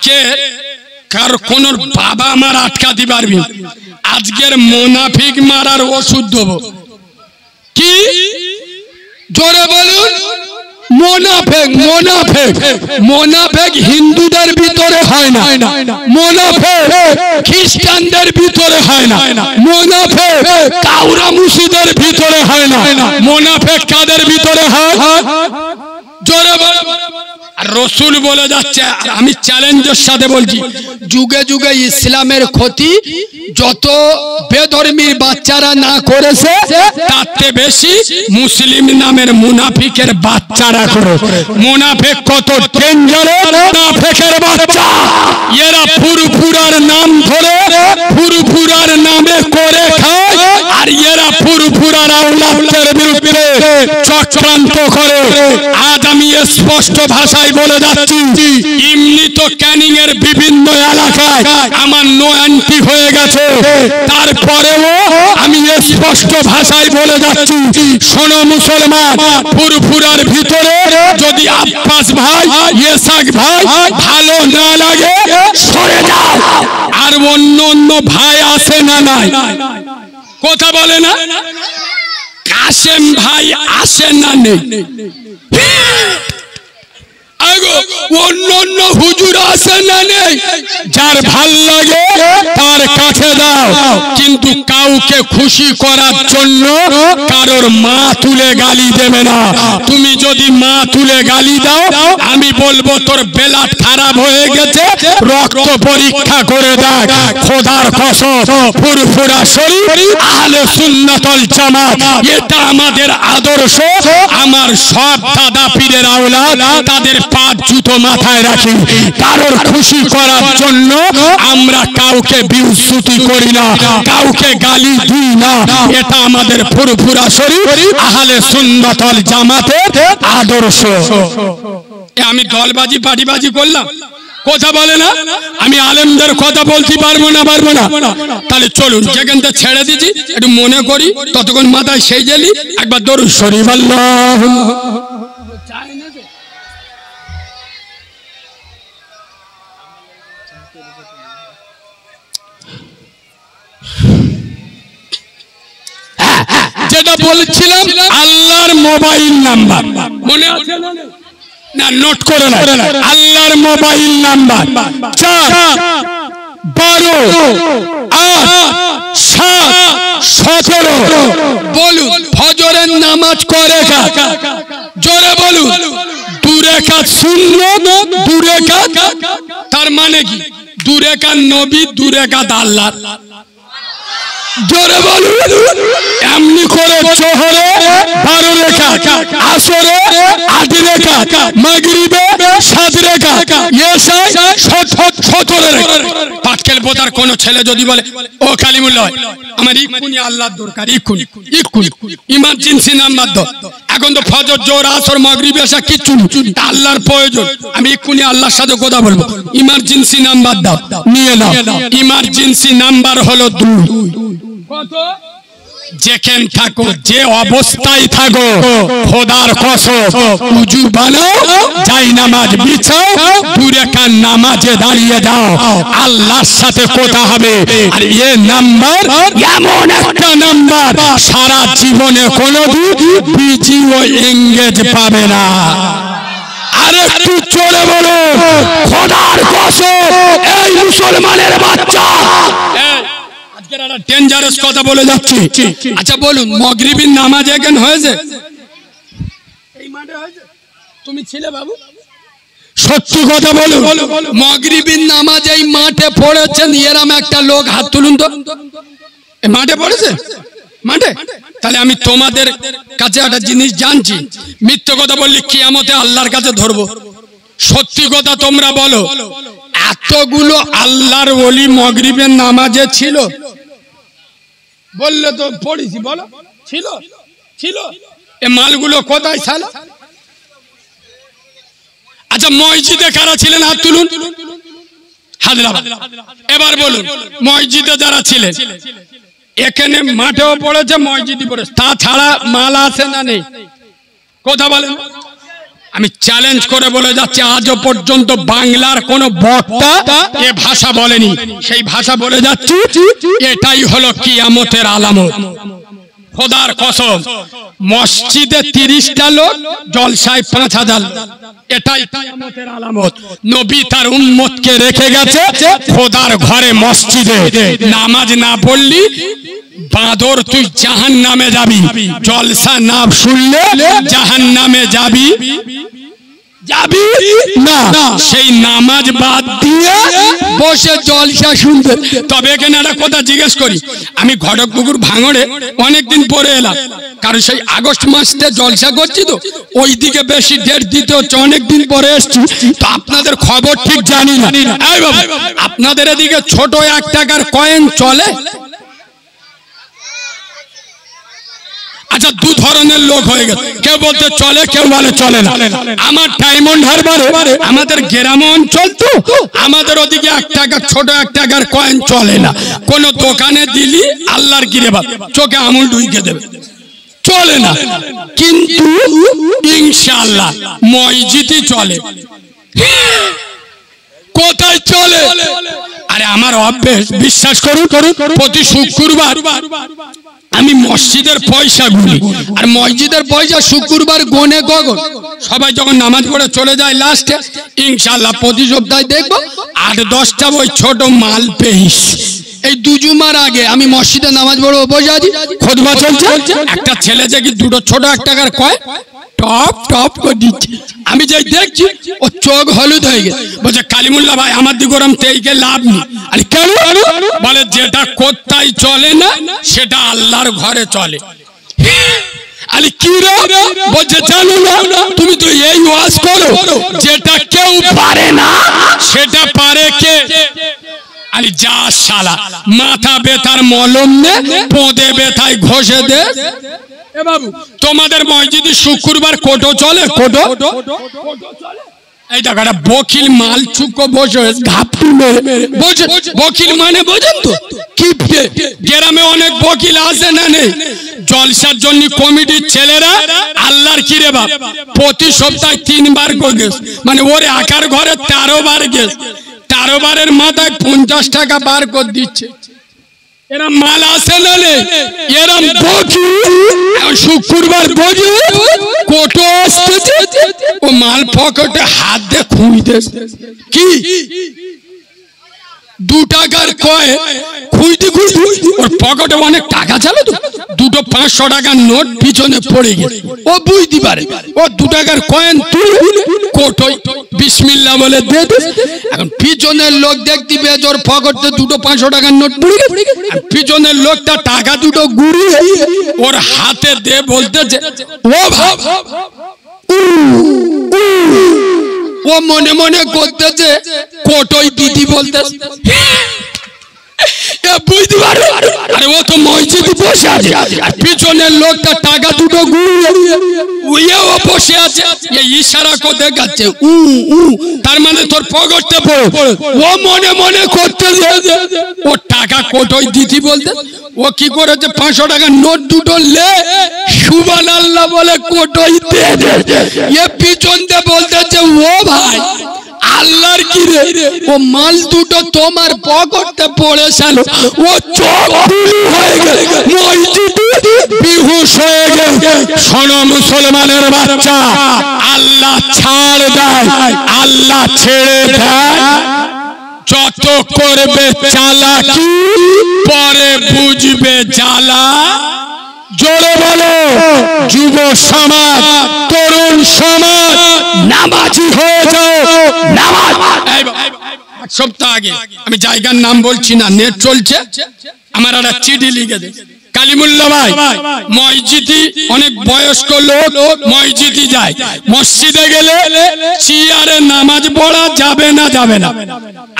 আজকে কার কোন বাবা আমার আটকাতে পারবি আজকের মুনাফিক মারার ওষুধ দেবো কি জোরে বলুন মুনাফিক মুনাফিক মুনাফিক হিন্দুদের ভিতরে হয় না মুনাফিক খ্রিস্টানদের ভিতরে হয় না মুনাফিক কাউরা মুসিদের ভিতরে হয় না মুনাফিক কাদের ভিতরে হয় জোরে বলুন রসুল বলে যাচ্ছে আমি চ্যালেঞ্জের সাথে বলছি যুগে যুগে ইসলামের ক্ষতি যত বেধর্মীর বাচ্চারা না করেছে তাতে বেশি মুসলিম নামের মুনাফিকের বাচ্চারা করে মুনাফিক কত ডেঞ্জারাস মুনাফিকের বাচ্চা এরা ফুরফুরার নাম ধরে ফুরফুরার নামে করে খায় আর এরা ফুরফুরার আওলাদের বিরুদ্ধে চক্রান্ত করে আজ আমি স্পষ্ট ভাষায় বলে যাচ্ছি এমনি তো ক্যানিং এর বিভিন্ন এলাকায় আমার নো এন্ট্রি হয়ে গেছে তারপরেও আমি স্পষ্ট ভাষায় বলে যাচ্ছি শোনো মুসলমান ফুরফুরার ভিতরে যদি আব্বাস ভাই ইসাক ভাই ভালো না লাগে সরে যাও আর অন্য অন্য ভাই আছে না নাই কথা বলে না কাসেম ভাই আসে না নেই অন্য অন্য হুজুর আসে না নেই যার ভাল লাগে তার কাছে দাও কিন্তু কাউকে খুশি করার জন্য কারোর মা তুলে গালি দেবে না তুমি যদি মা তুলে গালি দাও আমি বলবো তোর বেলাট খারাপ হয়ে গেছে রক্ত পরীক্ষা করে দেখ খোদার কসম ফুরফুরা শরীফ আহলে সুন্নাত ওয়াল জামাত এটা আমাদের আদর্শ আমার সব দাদা পীরের আওলাদ তাদের পাঁচ জুতো মাথায় রাখি কারোর খুশি করার জন্য আমরা কাউকে বিউস্তুতি করি না কাউকে গালি দিই না এটা আমাদের ফুরফুরা শরীফ আহলে সুন্নাত ওয়াল জামাতের আদর্শ আমি দলবাজি পার্টিবাজি করলাম কথা বলে না আমি আলেমদের কথা বলতে পারবো না তাহলে চলুন যেখানটা ছেড়ে দিচ্ছি একটু মনে করি ততক্ষণ মাথায় সেই জেলি একবার দরুদ শরীফ আল্লাহুম্মা যেটা বলছিলাম আল্লাহর মোবাইল নাম্বার মনে আছে না নোট করে না আল্লাহর মোবাইল নাম্বার 4-12-8-7-17 বলুন ফজরের নামাজ করে জোরে বলুন 2 রাকাত সুন্নাত 2 রাকাত তার মানে কি 2 রাকাত নবী 2 রাকাত আল্লাহ জোরে বলুন এমনি করে জোহরে 12 রাকাত আসরে 8 রাকাত মাগরিবে 7 রাকাত ইশায় 17 রাকাত পাটকেল বোতার কোন ছেলে যদি বলে ও কালিমুল্লাহ আমার ইকুনি আল্লাহর দরকার ইকুনি ইমার্জেন্সি নাম্বার দাও এখন তো ফজর জোহর আসর মাগরিব এশা কিছু আল্লাহর প্রয়োজন আমি ইকুনি আল্লাহর সাথে কথা বলবো ইমার্জেন্সি নাম্বার দাও নিয়ে নাও ইমার্জেন্সি নাম্বার হলো 2 কত যেখান থাকো যে অবস্থায় থাকো খোদার কসম উজু বানাও যাই নামাজ বিছাও 2 রাকাত নামাজে দাঁড়িয়ে যাও আল্লাহর সাথে কথা হবে আর এই নাম্বার এমন একটা নাম্বার সারা জীবনে কোনোদিন বিজি ও এঙ্গেজ পাবে না আর একটু চলে বলো খোদার কসম এই মুসলমানের বাচ্চা ডেঞ্জারাস কথা বলে যাচ্ছি আচ্ছা বলুন মাগরিবের নামাজ এখন হয়েছে এই মাঠে হয়েছে তুমি ছিলে বাবু সত্যি কথা বলুন মাগরিবের নামাজ এই মাঠে পড়েছেন এরকম একটা লোক হাত তুলুন তো এই মাঠে পড়েছে মাঠে তাহলে আমি তোমাদের কাছে একটা জিনিস জানছি মিথ্যে কথা বললে কিয়ামতে আল্লাহর কাছে ধরবো সত্যি কথা তোমরা বলো এতগুলো আল্লাহর ওলি মাগরিবের নামাজে ছিল বললে তো পড়েছি বলো ছিল ছিল এই মালগুলো কোথায় ছিল আচ্ছা মসজিদে কারা ছিলেন হাত তুলুন হায়দ্রাবাদ এবার বলুন মসজিদে যারা ছিলেন এখানে মাঠেও পড়েছে মসজিদে পড়েছে তাছাড়া মাল আছে না নেই কথা বলেন আমি চ্যালেঞ্জ করে বলে যাচ্ছি, আজও পর্যন্ত বাংলার কোন বক্তা এ ভাষা বলেনি। সেই ভাষা বলে যাচ্ছি, এটাই হলো কিয়ামতের আলামত। খোদার কসম, মসজিদে 30টা লোক, জলসায় 5000 লোক, এটাই কিয়ামতের আলামত। নবী তার উম্মতকে রেখে গেছে খোদার ঘরে মসজিদে। নামাজ না পড়লি বাঁদর, তুই জাহান্নামে যাবি। জলসা না শুনলে জাহান্নামে যাবি না। সেই নামাজ বাদ দিয়ে বসে জলসা শুনবে। তবে এখানে একটা কথা জিজ্ঞেস করি, আমি ঘটকপুকুর ভাঙড়ে অনেকদিন পরে এলাম, কারণ সেই আগস্ট মাসে জলসা করছি, তো ওই দিকে বেশি ডেট দিতে হচ্ছে, অনেকদিন পরে এসছি, তো আপনাদের খবর ঠিক জানি না। আপনাদের এদিকে ছোট 1 টাকার কয়েন চলে? আচ্ছা, 2 ধরনের লোক হয়ে গেছে, কেউ বলতে চলে, কেউ বলে চলে না। আমার ডায়মন্ড হারবারে আমাদের গ্রাম অঞ্চল, তো আমাদের ওদিকে 1 টাকা, ছোট 1 টাকার কয়েন চলে না। কোন দোকানে দিলি আল্লাহর গিরে বাপ, চোখে আমুল ঢুকে দেবে, চলে না। কিন্তু ইনশাআল্লাহ মসজিদে চলে। কোথায় চলে? আরে আমার অভ্যেস, বিশ্বাস করুন, প্রতি শুক্রবার আমি মসজিদের পয়সা গুনি, আর মসজিদের পয়সা শুক্রবার গনে গগন। সবাই যখন নামাজ পড়ে চলে যায় লাস্টে, ইনশাআল্লাহ প্রতি সপ্তাহে দেখবো 8-10টা ওই ছোট মাল পেইস। এই 2 জুমার আগে আমি মসজিদে নামাজ পড়ে বসে আছি, খুতবা চলছে, একটা ছেলে যে কি 2টো ছোট 1 টাকার কয়েন টপ টপ করে দিচ্ছে। আমি যাই দেখছি, ও চোখ হলুদ হয়ে গেছে, বলছে কালিমুল্লাহ ভাই আমার দিকে ওরম তেইকে লাভ নেই। আরে কেন? বলে যেটা কোথায় চলে না সেটা আল্লাহর ঘরে চলে। আরে কি রে? বলছে জানো না, তুমি তো এই ওয়াজ করো, যেটা কেউ পারে না সেটা পারে কে? আরে যা শালা, মাথা ব্যথার মলম নে, পোঁদে ব্যথায় ঘষে দে। এ বাবু, তোমাদের মসজিদে শুক্রবার কোটো চলে? কোটো এই জায়গাটা বকিল মাল চুকো বসে ঘাপটি মেরে বসে। বকিল মানে বোঝেন তো? কিপটে। গ্রামে অনেক বকিল আছে না নেই? জলসার জন্য কমিটির ছেলেরা আল্লাহর কি রে বাপ, প্রতি সপ্তাহে 3 বার করে গেছে, মানে ওর একার ঘরে 13 বার গেছে। 13 বারের মাথায় 50 টাকা বার করে দিচ্ছে। এরা মাল আসে না নেই? এরম বকি শুক্রবার বসে কোটো আসতেছে, ও মাল পকেটে হাত দিয়ে খুঁজতে। কি 2 টাকার কয়েন খুঁজতে খুঁজতে ওর পকেটে অনেক টাকা ছিল, তো 2টো 500 টাকার নোট পিছনে পড়ে গেছে। ও বুঝতে পারে, ও 2 টাকার কয়েন তুলে কোটোয় বিসমিল্লাহ বলে দে। এখন পিছনের লোক দেখতে পেয়ে ওর পকেটে 2টো 500 টাকার নোট পড়ে গেছে। পিছনের লোকটা টাকা 2টো গুড়িয়ে ওর হাতে দে বলতেছে, ও ভাব। ও মনে মনে করতেছে কোটোই দিদি বলতেছে। বুঝতে পারো? আরে ও তো মসজিদে বসে আছে, আর পিছনের লোকটা টাকা 2টো গুড়িয়ে ও বসে আছে, এই ইশারা করে দেখাচ্ছে তার মানে তোর পকেটে পড়ো। ও মনে মনে করতেছে ও টাকা কোটোই দিদি বলতে। ও কি করেছে, 500 টাকার নোট 2টো লে সুবহানাল্লাহ বলে কোটোই দে। এ পিছন দিয়ে বলতেছে, ও ভাই আল্লাহর কি রে, ও মাল 2টো তোমার পকেটে পড়েছিল। ও চোখ হয়ে গেল, মসজিদে বেহুশ হয়ে গেল। শোনো মুসলমানের বাচ্চা, আল্লাহ ছাড় দেয়, আল্লাহ ছেড়ে দেয়। যত করবে চালাকি পরে বুঝবে জ্বালা। জোরে বলো যুব সমাজ, তরুণ সমাজ, নামাজি হয়ে যাও। নামাজ সপ্তাহ আগে, আমি জায়গার নাম বলছি না, নেট চলছে, আমার একটা চিঠি লিখে দে। কালিমুল্লাহ ভাই মসজিদে অনেক বয়স্ক লোক মসজিদে যায়, মসজিদে গেলে চেয়ারে নামাজ পড়া যাবে না, যাবে না।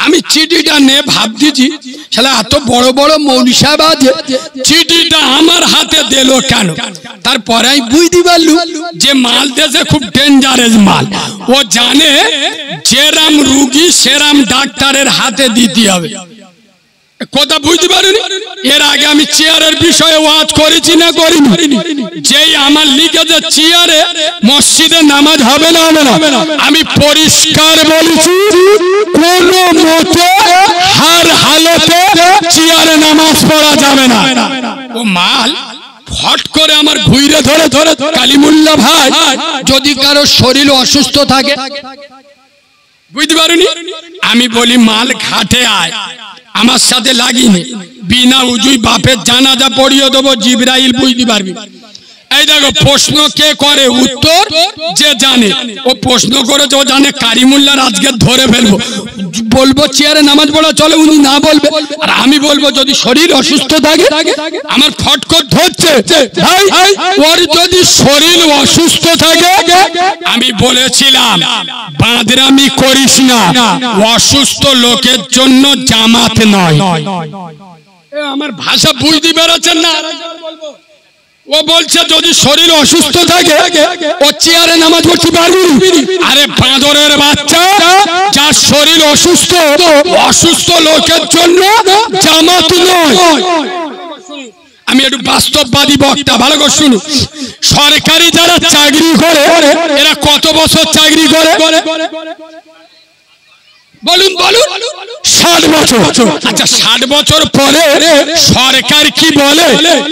আমি চিঠিটা নে ভাবতেছি, শালা এত বড় বড় মৌলভী সাহেব আছে, চিঠিটা আমার হাতে দিল কেন? তারপরে আমি বুঝতে পারলুম যে মাল দেশে খুব ডেঞ্জারাস মাল। ও জানে যেরাম রুগী সেরাম ডাক্তারের হাতে দিতে হবে। কথা বুঝতে পারিনি। এর আগে আমি চেয়ারের বিষয়ে ওয়াজ করেছি না করিনি? যেই আমার লিখেছে চেয়ারে মসজিদে নামাজ হবে না, হবে না, আমি পরিষ্কার বলেছি কোন মতে হার হালতে চেয়ারে নামাজ পড়া যাবে না। ও মাল ফট করে আমার ঘুরে ধরে ধরে কালিমুল্লাহ ভাই, যদি কারো শরীর অসুস্থ থাকে, বুঝতে পারিনি, আমি বলি মাল ঘাটে আয়, আমার সাথে লাগিনি, বিনা উজুই বাপের জানাজা পড়িয়ে দেবো, জিবরাইল বুঝতে পারবি। এই দেখো প্রশ্ন কে করে, উত্তর যে জানে। ও প্রশ্ন করেছে, ও জানে কারিমুল্লাহর আজকে ধরে ফেলবো, বলবো চেয়ারে নামাজ পড়া চলে, উনি না বলবে, আর আমি বলবো যদি শরীর অসুস্থ থাকে, আমার ফটকর ধরছে ভাই, ওর যদি শরীর অসুস্থ থাকে, আমি বলেছিলাম বাঁদরামি করিস না, অসুস্থ লোকের জন্য জামাত নয়। আমার ভাষা বুঝতে পেরেছেন না? ও বলছে যদি শরীর অসুস্থ থাকে ও চেয়ারে নামাজ পড়তে পারবি? আরে বাঁদরের বাচ্চা, যার শরীর অসুস্থ, অসুস্থ লোকের জন্য জামাত নয়। আমি একটু বাস্তববাদী বক্তা, ভালো করে শুনুন। সরকারি যারা চাকরি করে, এরা কত বছর চাকরি করে বলুন বলুন? 60 বছর। আচ্ছা 60 বছর পরে সরকার কি বলে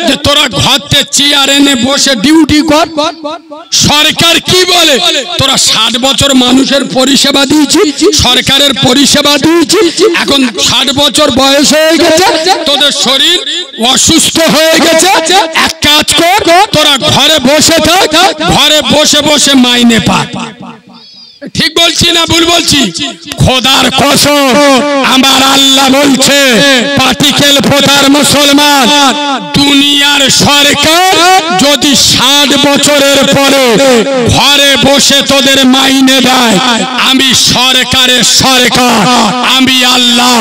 যে তোরা ঘরতে চেয়ার এনে বসে ডিউটি কর? সরকার কি বলে? তোরা 60 বছর মানুষের পরিষেবা দিয়েছি, সরকারের পরিষেবা দিয়েছি, এখন 60 বছর বয়স হয়ে গেছে, তোদের শরীর অসুস্থ হয়ে গেছে, এক কাজ কর, তোরা ঘরে বসে থাক, ঘরে বসে বসে মাইনে পা। ঠিক বলছি না ভুল বলছি? খোদার কসম, আমার আল্লাহ বলছে, পাটিকেল ফোটার মুসলমান, দুনিয়ার সরকার যদি 60 বছরের পরে ঘরে বসে তোদের মাইনে দেয়, আমি সরকারের সরকার, আমি আল্লাহ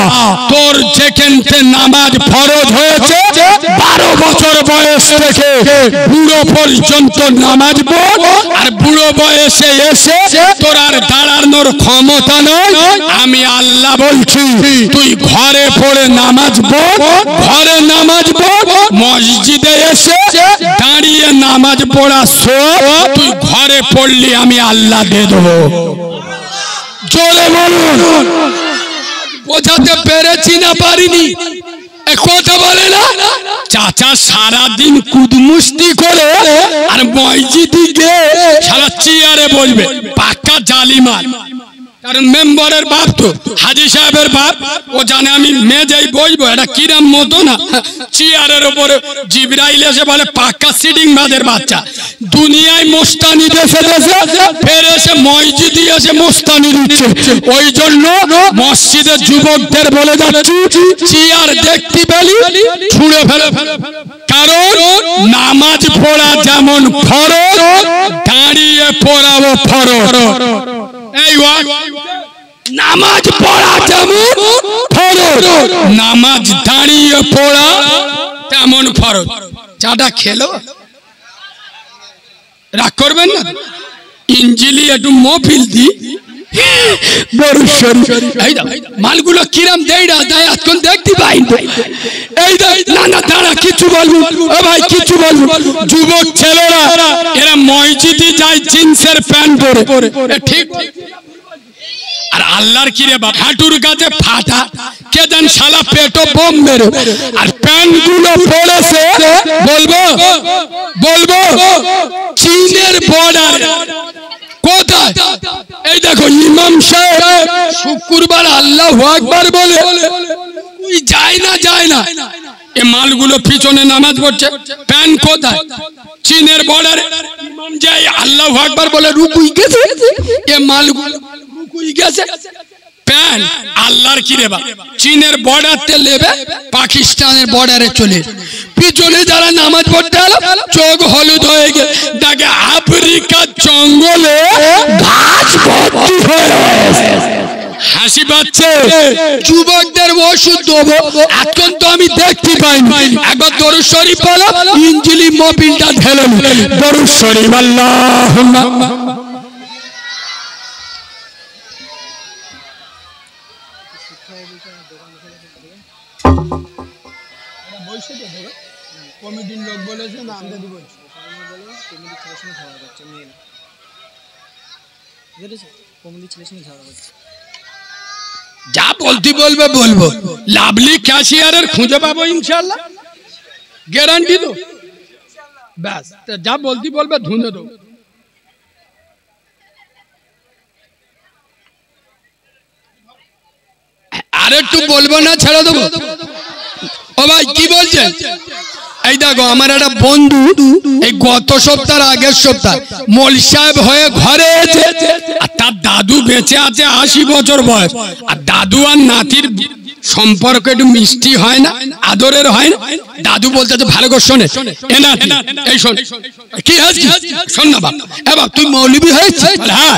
তোর যেখানতে নামাজ ফরজ হয়েছে 12 বছর বয়স থেকে বুড়ো পর্যন্ত নামাজ পড়, আর বুড়ো বয়সে এসে তোর আর দাঁড়ানোর ক্ষমতা নয়, আমি আল্লাহ বলছি তুই ঘরে পড়ে নামাজ পড়, ঘরে নামাজ পড়, মসজিদে এসে দাঁড়িয়ে নামাজ পড়া সব তুই ঘরে পড়লি আমি আল্লাহ দিয়ে দেবো। জোরে বলুন। বোঝাতে পেরেছি না পারিনি? কথা বলে না চাচা, সারাদিন কুদমুস্তি করে আর মসজিদে গিয়ে সারা চেয়ারে বলবে, পাক্কা জালিমাল। কারণ মেম্বারের বাপ তো হাজি সাহেবের বাপ, ও জানে আমি মেজেই বসবো, এটা কিরাম মতো না, চেয়ারের উপরে জিবরাইল এসে বলে পাক্কা সিডিং বাদের বাচ্চা, দুনিয়ায় মোস্তানি দেশে দেশে, ফের এসে মসজিদে এসে মোস্তানি দিচ্ছে। ওই জন্য মসজিদের যুবকদের বলে যাচ্ছি, চেয়ার দেখতে পেলি ছুঁড়ে ফেলে, কারণ নামাজ পড়া যেমন ফরজ, দাঁড়িয়ে পড়াবো ফরজ। এই নামাজ পড়া যেমন ফরজ, নামাজ দাঁড়িয়ে পড়া তেমন ফরজ। চাটা খেলো, রাগ করবেন না? ইঞ্জিলি একটু মফিল দি, মালগুলো কিরাম দেয় এখন দেখতে পাই। এই না না দাঁড়া, কিছু বলবো ভাই, কিছু বলবো। যুবক ছেলেরা এরা মসজিদে যায় জিন্সের প্যান্ট পরে, ঠিক? আর আল্লাহর কি রে বাপ, হাঁটুর কাছে ফাটা, কে জান শালা পেটো বোম মেরে, আর প্যান্ট গুলো পড়েছে বলবো বলবো চীনের বর্ডার। কোথায়? এই দেখো ইমাম সাহেব শুক্রবার আল্লাহু আকবার বলে যায় না, যায় না, এ মালগুলো পিছনে নামাজ পড়ছে, প্যান্ট কোথায়? চীনের বর্ডারে। ইমাম যাই আল্লাহু আকবার বলে রুকুই গেছে, এ মালগুলো রুকুই গেছে, প্যান্ট আল্লাহর কি রে বাপ, চীনের বর্ডারতে লেবে পাকিস্তানের বর্ডারে চলে, পিছনে যারা নামাজ পড়তে এলো চোখ হলুদ হয়ে গেছে, দেখে আফ্রিকার জঙ্গলে ঘাস ভর্তি হয়ে গেছে। হাসি পাচ্ছে। যুবকদের ওষুধ দেবো, এখন তো আমি দেখতে পাইনি, একবার দরুদ শরীফ বলো, ইঞ্জিলি মোবিলটা ঢেলে দরুদ শরীফ। আল্লাহুম্মা কমিটির লোক বলেছে না আমরা দিব যা বলতে বলবে বলবো। লাভলি ক্যাশিয়ারের খুঁজে পাবো ইনশাল্লাহ, গ্যারান্টি তো। ব্যাস যা বলতে বলবে ধুনে দেবো। আর একটু বলবো না ছেড়ে দেবো? ও ভাই কি বলছেন? এই দেখো আমার একটা বন্ধু এই গত সপ্তাহ আগের সপ্তাহ মোল সাহেব হয়ে ঘরে এসে, আর তার দাদু বেঁচে আছে 80 বছর বয়স, আর দাদু আর নাতির সম্পর্ক একটু মিষ্টি হয় না, আদরের হয় না। দাদু বলতে ভালো করে শোনে, এ নাতি এই শোন কি হয়েছে শোন না বাপ, এ বাপ তুই মৌলবি হয়েছিস? হ্যাঁ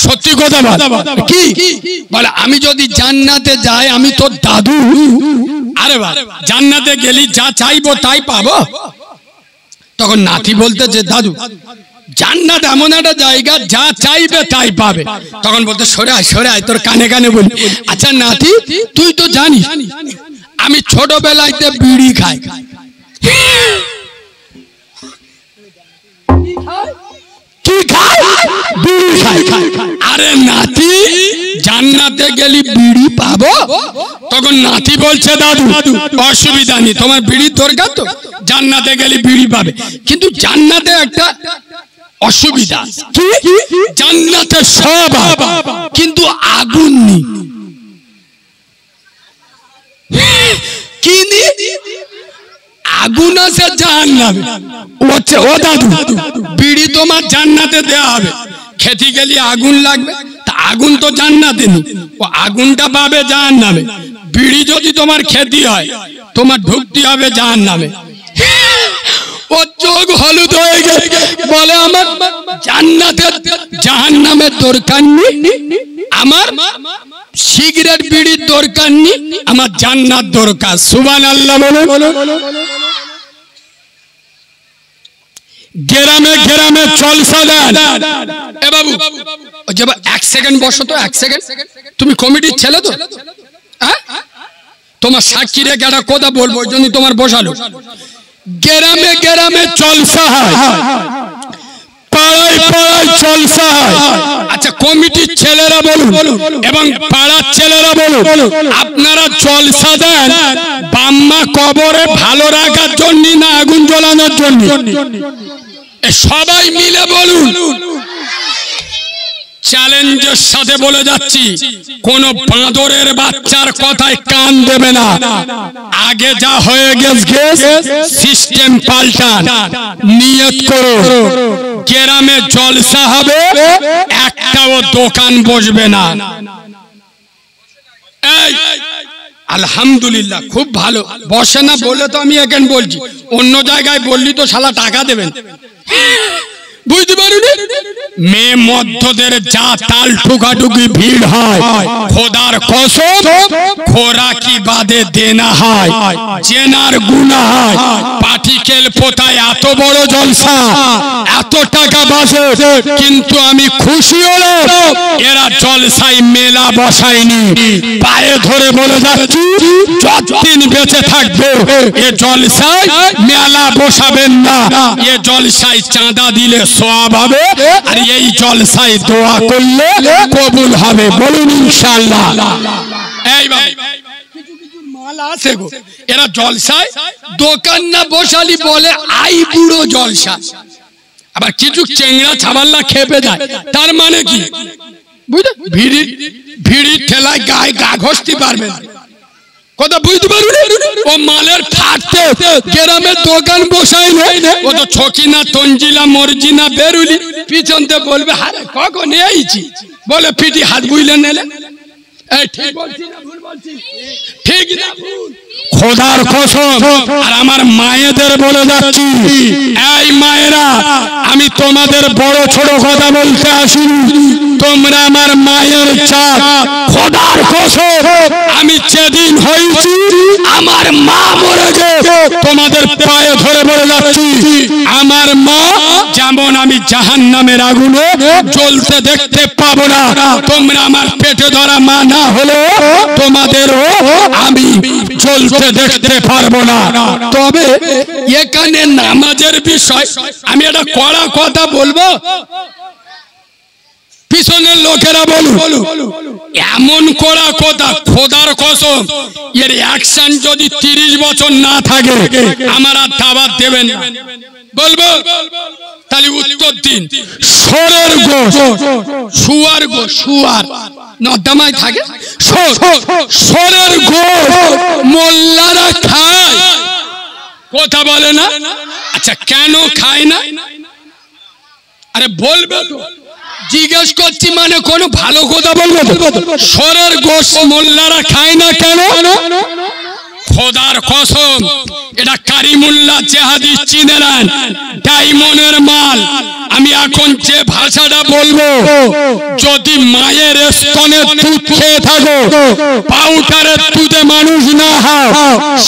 সত্যি কথা বল। কি বলে? আমি যদি জান্নাতে যাই আমি তোর দাদু। আরে বাপ জান্নাতে গেলি যা চাইবো তাই পাবো? তখন নাতি বলতে যে দাদু জান্নাত এমন একটা জায়গা যা চাইবে তাই পাবে। তখন বলতে সরে আয় সরে আয়, তোর কানে কানে বলি। আচ্ছা নাতি তুই তো জানিস আমি ছোটবেলাতে বিড়ি খাই। আরে নাতি জান্নাতে গেলি বিড়ি পাবো? তখন নাতি বলছে দাদু অসুবিধা নেই, তোমার বিড়ির দরকার তো জান্নাতে গেলি বিড়ি পাবে, কিন্তু জান্নাতে একটা অসুবিধা। কি? জান্নাতে সব কিন্তু আগুন নেই। কি নেই? আগুন আছে জাহান্নামে। ও দাদু বিড়ি তোমার জান্নাতে দেয়া হবে, খেতে গেলে আগুন লাগবে, তা আগুন তো জান্নাতে নেই, ও আগুনটা পাবে জাহান্নামে। বিড়ি যদি তোমার খেতে হয় তোমার ঢুকতে হবে জাহান্নামে। ও চোখ হলুদ হয়ে গেছে, বলে আমার জান্নাতের জাহান্নামের দরকার নেই, আমার সিগারেট বিড়ির দরকার নেই, আমার জান্নাত দরকার। সুবহানাল্লাহ বলে। গ্রামে গ্রামে জলসা দেন। এ বাবু এক সেকেন্ড বসো তো, এক সেকেন্ড। তুমি কমিটির ছেলে তো? হ্যাঁ তোমার সাক্ষী রেখে একটা কথা বলবো, ওই জন্য তোমার বসালো। গ্রামে গ্রামে জলসা হয়, পাড়ায় পাড়ায় জলসা হয়। আচ্ছা কমিটির ছেলেরা বলুন এবং পাড়ার ছেলেরা বলুন, আপনারা জলসা দেন বাম্মা কবরে ভালো রাখার জন্য না আগুন জ্বালানোর জন্য? সবাই মিলে বলুন। চ্যালেঞ্জের সাথে বলে যাচ্ছি, কোন বাঁদরের বাচ্চার কথায় কান দেবে না। আগে যা হয়ে গেছে সিস্টেম পাল্টান, নিয়ত করো গ্রামে জলসা হবে, একটাও দোকান বসবে না। এই আলহামদুলিল্লাহ খুব ভালো, বসে না বলে তো আমি এখন বলছি, অন্য জায়গায় বললি তো শালা টাকা দেবেন। বুঝতে পারিনি? মেয়ে মধ্যদের যা তাল ঠুকাঠুকি ভিড় হয়, খোদার কসম খোরাকি বাদে দেনা হয়, জেনার গুনাহ হয়। পাটিকেল পোতায় এত বড় জলসা, এত টাকা বাঁচে, কিন্তু আমি খুশি হলাম এরা জলসায় মেলা বসায়নি। পায়ে ধরে বলে যাচ্ছি যতদিন বেঁচে থাকবে এ জলসায় মেলা বসাবেন না। এ জলসায় চাঁদা দিলে সওয়াব হবে, আর এই জলসায় দোয়া করলে কবুল হবে। বলুন ইনশাআল্লাহ। এই ভাই কিছু কিছু মাল আছে গো, এরা জলসায় দোকান না বসালি বলে আই বুড়ো জলসা, আবার কিছু চেংড়া ছাবাল্লা খেপে যায়। তার মানে কি বুঝলে? ভিড়ি ঠেলায় গায়ে গা ঘষতে পারবে না, কথা বুঝতে পারবে? ও মালের ফাটতে গ্রামের দোকান বসাই না, ও তো ছকিনা তঞ্জিলা মর্জিনা বেরুলি পিছনতে বলবে হারে কখন এইছি, বলে পিটি হাত বুইলে নেলে। ঠিক বলছি না ভুল বলছি? ঠিক না ভুল? খোদার কসম আর আমার মায়েদের বলে যাচ্ছি, এই মায়েরা আমি তোমাদের বড় ছোট কথা বলতে আসিনি, তোমরা আমার মায়ের চাঁদ। খোদার কসম আমি যেদিন হয়েছি আমার মা মরে গেছে, তোমাদের পায়ে ধরে বলে যাচ্ছি আমার মা যেমন আমি জাহান্নামের আগুনে জ্বলতে দেখতে পাবো না। তোমরা আমার পেটে ধরা মা না হলে তোমাদেরও আমি চলতে দেখতে পারবো না। তবে এখানে নামাজের বিষয় আমি একটা কড়া কথা বলবো, পিছনের লোকেরা বলুন এমন কড়া কথা, খোদার কসম এর অ্যাকশন যদি 30 বছর না থাকে আমার আর দাওয়াত দেবেন না। বলবো তাহলে উত্তর দিন। সরের গোশ, শুয়ার গোশ, শুয়ার নর্দমায় থাকে, সরের গোশ মোল্লারা খায়, কথা বলে না। আচ্ছা কেন খায় না? আরে বলবে তো, জিজ্ঞেস করছি মানে কোনো ভালো কথা বলবে তো। সরের গোশ মোল্লারা খায় না কেন? খোদার কসম এটা কারিমুল্লাহ জেহাদি চিনে নেন, ডায়মন্ডের মাল। আমি এখন যে ভাষাটা বলবো, যদি মায়ের স্তনে দুধ খেয়ে থাকো, পাউডারের দুধে মানুষ না হও,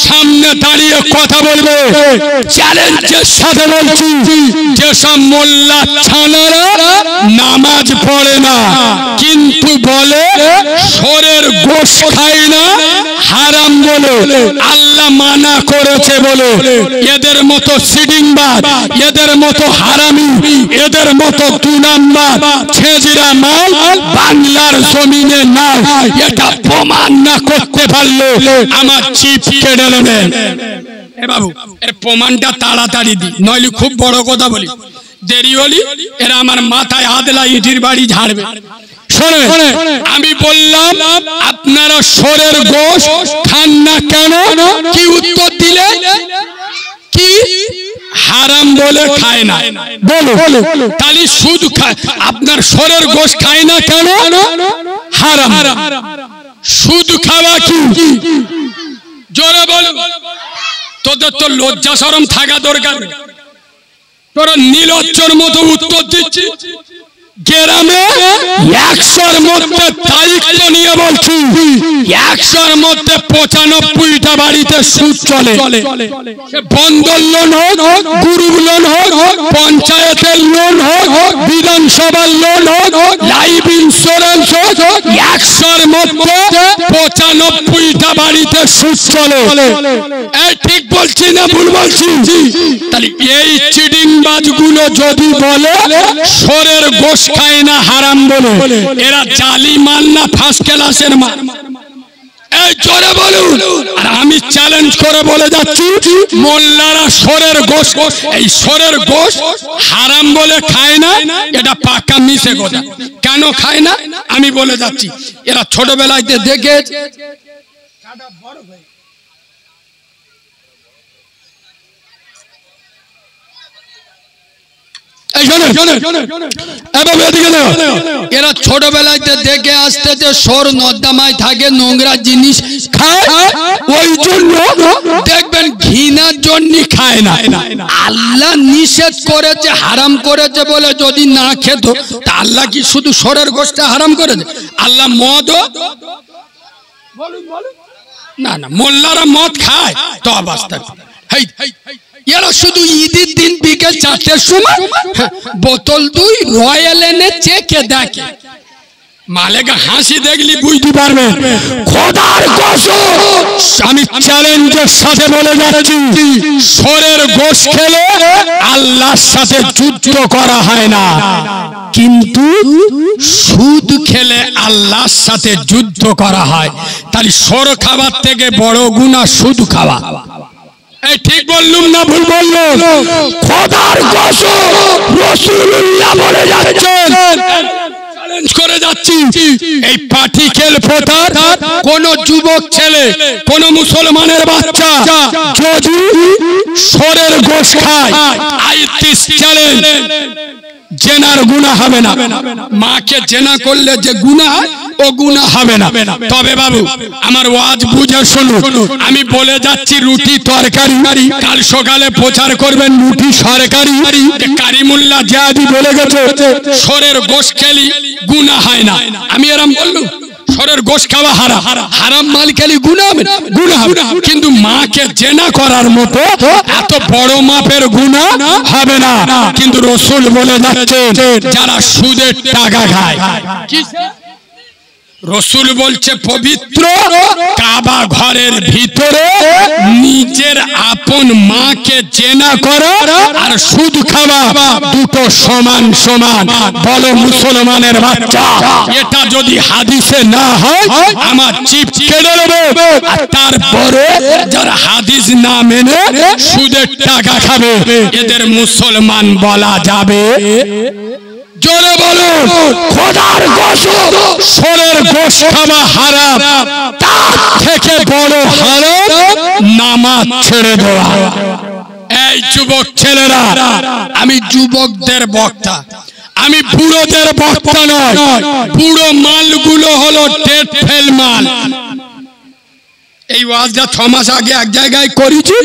সামনে দাঁড়িয়ে কথা বলবে, চ্যালেঞ্জের সাথে বলছি, যেসব মোল্লা ছানারা নামাজ পড়ে না কিন্তু বলে সরের গোশ খায় না হারাম বলে, আল্লাহ মানা করেছে বলে, এদের মতো সিডিংবাজ, এদের মতো হারামি, এদের মতো 2 নাম্বার ছেজরা মাল বাংলার জমিনে নাই। এটা প্রমাণ না করতে পারলে আমার চিপ কেটে নেবেন। এ বাবু এর প্রমাণটা তাড়াতাড়ি দি, নইলে খুব বড় কথা বলি, দেরি হলি এরা আমার মাথায় হাতলা ইটির বাড়ি ঝাড়বে। আমি বললাম আপনারা সরের গোশ খান না কেন? কি উত্তর দিলে? কি হারাম বলে খায় না। বলো তাহলে সুদ খায়, আপনার সরের গোশ খায় না কেন? হারাম। সুদ খাওয়া কি? জোরে বলো। তোদের তো লজ্জা শরম থাকা দরকার, তোরা নীলজ্জর মতো উত্তর দিচ্ছি। গ্রামে 100-র মধ্যে দায়িত্ব নিয়ে বলছি, 100-র মধ্যে 95টা বাড়িতে সুদ চলে। বন্ধন লোন হোক, গ্রুপ লোন হোক, পঞ্চায়েতের লোন হোক, বিধানসভার লোন হোক, লাইফ ইন্স্যুরেন্স হোক, 100-র মধ্যে 95টা বাড়িতে সুদ চলে। এই ঠিক বলছি না ভুল বলছি? তাহলে এই চিটিংবাজগুলো যদি বলে সরের গোশ খায় না হারাম বলে, এরা জালি মাল না ফার্স্ট ক্লাসের মাল? এই জোরে বলুন। আর আমি চ্যালেঞ্জ করে বলে যাচ্ছি, মোল্লারা সরের গোশ, এই সরের গোশ হারাম বলে খায় না, এটা পাকা মিছে কথা। কেন খায় না আমি বলে যাচ্ছি। এরা ছোটবেলাতে দেখে এরা ছোটবেলাতে দেখে আসতেছে সর নর্দমায় থাকে, নোংরা জিনিস খায়, ওই জন্য দেখবেন ঘৃণার জন্য খায় না। আল্লাহ নিষেধ করেছে, হারাম করেছে বলে যদি না খেত, তা আল্লাহ কি শুধু সরের গোশটা হারাম করেছে? আল্লাহ মদও না, মোল্লারা মদ খায় তো অবস্থা। এরা শুধু ঈদের দিন বিকেল 4টের সময় বোতল 2 রয়্যাল এনে চেকে দেখে, মালেকা হাসি দেখলি বুঝতে পারবে। খোদার কসম আমি চ্যালেঞ্জের সাথে বলে যাচ্ছি, সরের গোশ খেলে আল্লাহর সাথে যুদ্ধ করা হয় না, কিন্তু সুদ খেলে আল্লাহর সাথে যুদ্ধ করা হয়। তাহলে সর খাবার থেকে বড় গুনাহ সুদ খাওয়া। এই ঠিক বললুম না ভুল বললুম? খোদার কসম রাসূলুল্লাহ বলে যাচ্ছেন, চ্যালেঞ্জ করে যাচ্ছি, এই পাটিকেল ফোটার কোন যুবক ছেলে, কোন মুসলমানের বাচ্চা যদি সরের গোশ খায়, আই দিস চ্যালেঞ্জ, জেনার গুনাহ হবে না। মাকে জেনা করলে যে গুনাহ ও গুনাহ হবে না। তবে বাবু আমার ওয়াজ বুঝে শুনুন, আমি বলে যাচ্ছি রুটি তরকারি কাল সকালে প্রচার করবেন রুটি সরকারি। কারিমুল্লাহ জিয়াদি বলে গেছে সরের গোশ খেলি গুনাহ হয় না। আমি এরকম বললুম সরের গোশ খাওয়া হারাম, হারাম মাল খেলি গুনাহ হবে না? গুনাহ হবে, কিন্তু মাকে জেনা করার মতো এত বড় মাপের গুনাহ হবে না। কিন্তু রাসূল বলে যাচ্ছে যারা সুদের টাকা খায়, রাসূল বলছে পবিত্র কাবা ঘরের ভিতরে আপন মাকে জেনা করা আর সুদ খাওয়া দুটো সমান সমান। বলো মুসলমানের বাচ্চা, এটা যদি হাদিসে না হয় আমার চিপ কেটে দেবে। তারপরে যারা হাদিস না মেনে সুদের টাকা খাবে এদের মুসলমান বলা যাবে? জোরে বলো। খোদার কসম, সোরের গোশ খাওয়া হারাম, তার থেকে বড় হারাম নামাজ ছেড়ে দেওয়া। এই যুবক ছেলেরা, আমি যুবকদের বক্তা, আমি বুড়োদের বক্তা নয়। বুড়ো মালগুলো হলো ডেট ফেল মাল। এই ওয়াজটা 6 মাস আগে এক জায়গায় করেছি,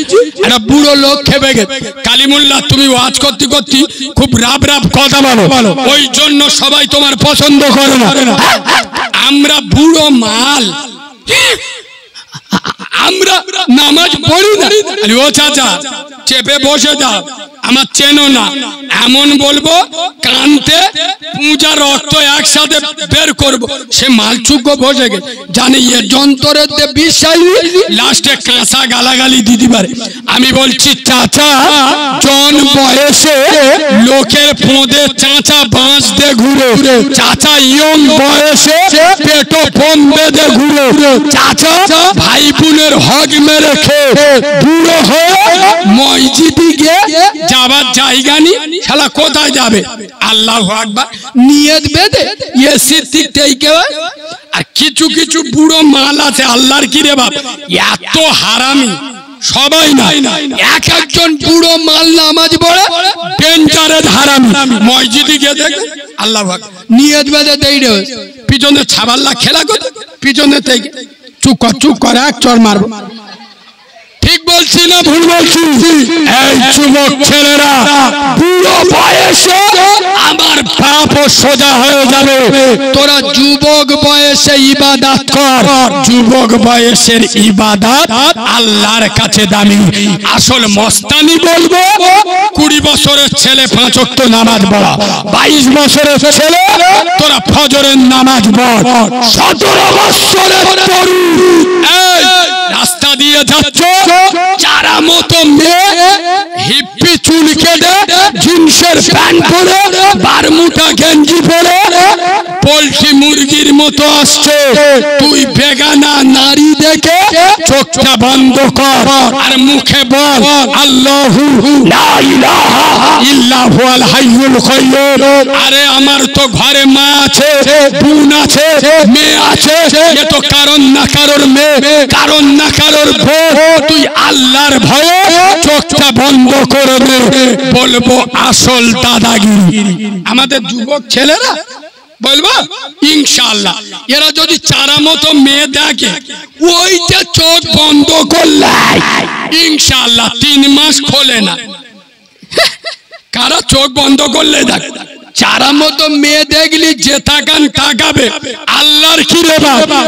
একটা বুড়ো লোক খেপে গেছে। কালিমুল্লাহ, তুমি ওয়াজ করতে করতে খুব রাব রাব কথা বলো, ওই জন্য সবাই তোমার পছন্দ করে না। আমরা বুড়ো মাল, আমরা নামাজ পড়ি না। ও চাচা চেপে বসে যাও, আমার চেনো না এমন বলবো, কানতে পূজার অর্থ একসাথে বের করবো। সে মালচুক বসে গেছে, জানি এ যন্ত্রের বিশ্বাস লাস্টে কাঁচা গালাগালি দিতে পারে। আমি বলছি চাচা, জন বয়সে লোকের পোঁদে চাচা বাঁশ দিয়ে ঘুরে, চাচা ইয়ং বয়সে পেটো পম বেঁধে ঘুরে, চাচা ভাই বোনের হক মেরে খেয়ে বুড়ো হয়ে মসজিদে গিয়ে যাবার জায়গা নি, শালা কোথায় যাবে? আল্লাহু আকবার নিয়ত বেঁধে এসির দিক থেকে। আর কিছু কিছু বুড়ো মাল আছে, আল্লাহর কি রে বাপ, এত হারামি সবাই না, এক একজন বুড়ো মাল নামাজ পড়ে ডেঞ্জারের হারামি। মসজিদে গিয়ে দেখে আল্লাহু আকবার নিয়ত বেঁধে দেই রে, পিছনে ছাবাল্লা খেলা করে, পিছনে থেকে চুপ কর এক চড় মারবো। ঠিক বলছি না ভুল বলছি? এই যুবক ছেলেরা, বুড়ো বয়সে আমার বাপ সোজা হয়ে যাবে। তোরা যুবক বয়সে ইবাদত কর, যুবক বয়সের ইবাদত আল্লাহর কাছে দামি। আসল মস্তানি বলবো, 20 বছরের ছেলে 5 ওয়াক্ত নামাজ পড়া, 22 বছরের ছেলে তোরা ফজরের নামাজ পড়, 17 বছরের তরুণ এই রাস্তা দিয়ে যাচ্ছে, চারা মতো মেয়ে হিপ্পি চুল কেটে জিন্সের প্যান্ট পরে বারমুটা গেঞ্জি পরে পোল্ট্রি মুরগির মতো আসছে। তুই বেগানা নারী দেখে চোখটা বন্ধ কর আর মুখে বল আল্লাহু লা ইলাহা ইল্লাহুল হাইয়ুল কাইয়্যুম। আরে আমার তো ঘরে মা আছে, বোন আছে, মেয়ে আছে, এ তো কারণ না কারোর মেয়ে, কারণ না কারোর বউ। তুই আল্লাহর ভয়ে চোখটা বন্ধ করে দে, বলবো আসল দাদাগিরি। আমাদের যুবক ছেলেরা বলবো ইনশাআল্লাহ, এরা যদি চারা মতো মেয়ে দেখে ওইটা চোখ বন্ধ করলে ইনশাআল্লাহ 3 মাস খোলে না। কারা চোখ বন্ধ করলে দেখ, চারা মতো মেয়ে দেখলি যে তাকান তাকাবে, আল্লাহর কি রে বাবা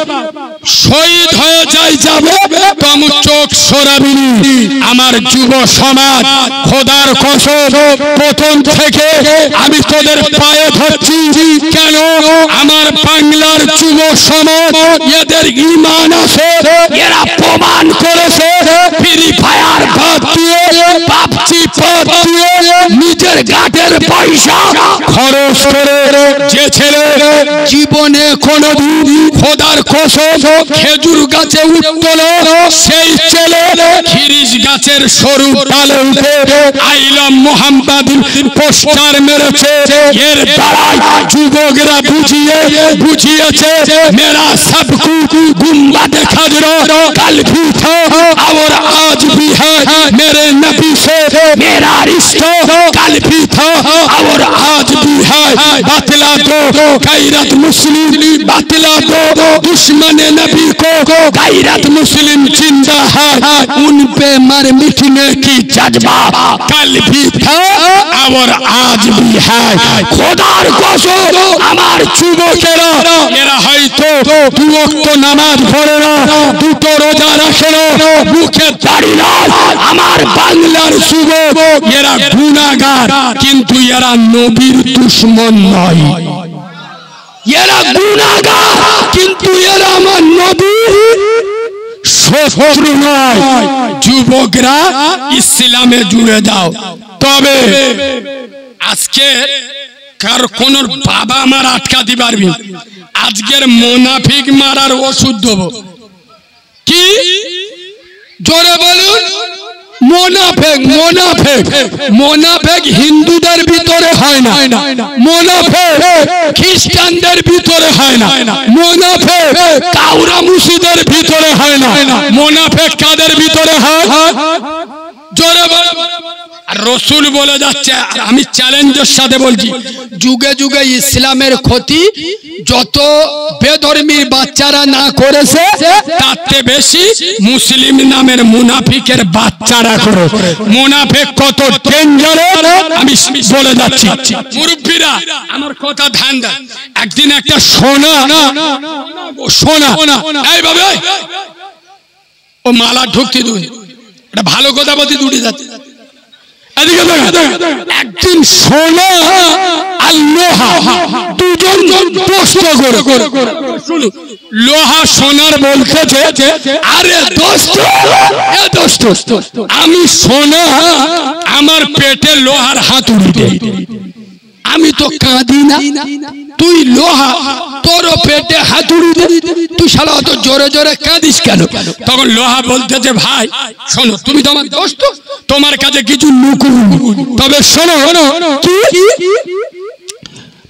শহীদ হয়ে যাই যাবে, তম চোখ সরাবি। আমার যুব সমাজ, খোদার কসম প্রথম থেকে আমি তোদের পায়ে ধরছি। কেন? আমার বাংলার যুব সমাজ এদের ঈমান আছে, এরা প্রমাণ করেছে। ফ্রি ফায়ার বাদ দিয়ে, পাবজি বাদ দিয়ে, নিজের গাটের পয়সা খরচ করে যে ছেলে জীবনে কোনদিন খোদার কসম খেজুর গাছে উঠতো না, সেই ছেলে খিরিস গাছের সরু ডালে উঠে আইলাম মোহাম্মদুর পোস্টার মেরেছে। এর দ্বারাই যুবকরা বুঝিয়েছে মেরা সব কুছ গুম্বাদ খাজরা কাল भी था और आज भी है, मेरे नबी से मेरा रिश्ता कल भी था और आज भी है। बतला दो गैरत मुस्लिम, बतला दो दुश्मन नबी को गैरत मुस्लिम जिंदा है, उन पे मर मिटने की जज्बा कल भी था और आज भी है। খোদার কসম আমার যুবকেরা, এরা হয়তো 2 ওয়াক্ত নামাজ পড়ে না, 2টো রোজা রাখে না, মুখে দাড়ি নাই। আমার বাংলার যুবক এরা গুনাহগার, কিন্তু এরা নবীর দুশমন নয়। এরা গুনাহগার কিন্তু এরা আমার নবীর শত্রু নয়, যুবকরা ইসলামে জুড়ে যাও। তবে আজকে কার কোন বাবা আমার আটকাতে পারবি? আজকের মুনাফিক মারার ওষুধ দেব। কি জোরে বলুন? মুনাফিক। মুনাফিক মুনাফিক হিন্দুদের ভিতরে হয় না, মুনাফিক খ্রিস্টানদের ভিতরে হয় না, মুনাফিক কাউরা মুসিদের ভিতরে হয় না, মুনাফিক কাদের ভিতরে হয়? জোরে বলুন। রসুল বলে যাচ্ছে, আমি চ্যালেঞ্জের সাথে বলছি, যুগে যুগে ইসলামের ক্ষতি যত বেধর্মীর বাচ্চারা না করেছে তাতে বেশি মুসলিম নামের মুনাফিকের বাচ্চারা করে। মুনাফিক কত ডেঞ্জারাস আমি বলে যাচ্ছি। মুরব্বীরা আমার কথা ধ্যান দেন। একদিন একটা সোনা এইভাবে ও মালা ঢুকতে দুই, এটা ভালো কথা বলতে দুটি যাচ্ছে। একদিন সোনা আর লোহা দুজন দোস্ত করে। লোহা সোনার বলতেছে, আরে দোস্ত আমি সোনা আমার পেটে লোহার হাতুড়ি দে, আমি তো কাঁদি না, তুই লোহা তোর পেটে হাতুড়ি দে, তুই শালা অত জোরে জোরে কাঁদিস কেন? তখন লোহা বলতেছে, ভাই শোনো, তুমি তো আমার দোস্ত, তোমার কাছে কিছু নুকুর, তবে শোনো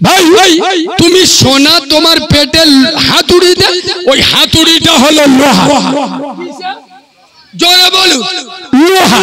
ভাই, তুমি সোনা তোমার পেটে হাতুড়ি দে, ওই হাতুড়িটা হলো লোহা। জোরে বলুন, লোহা।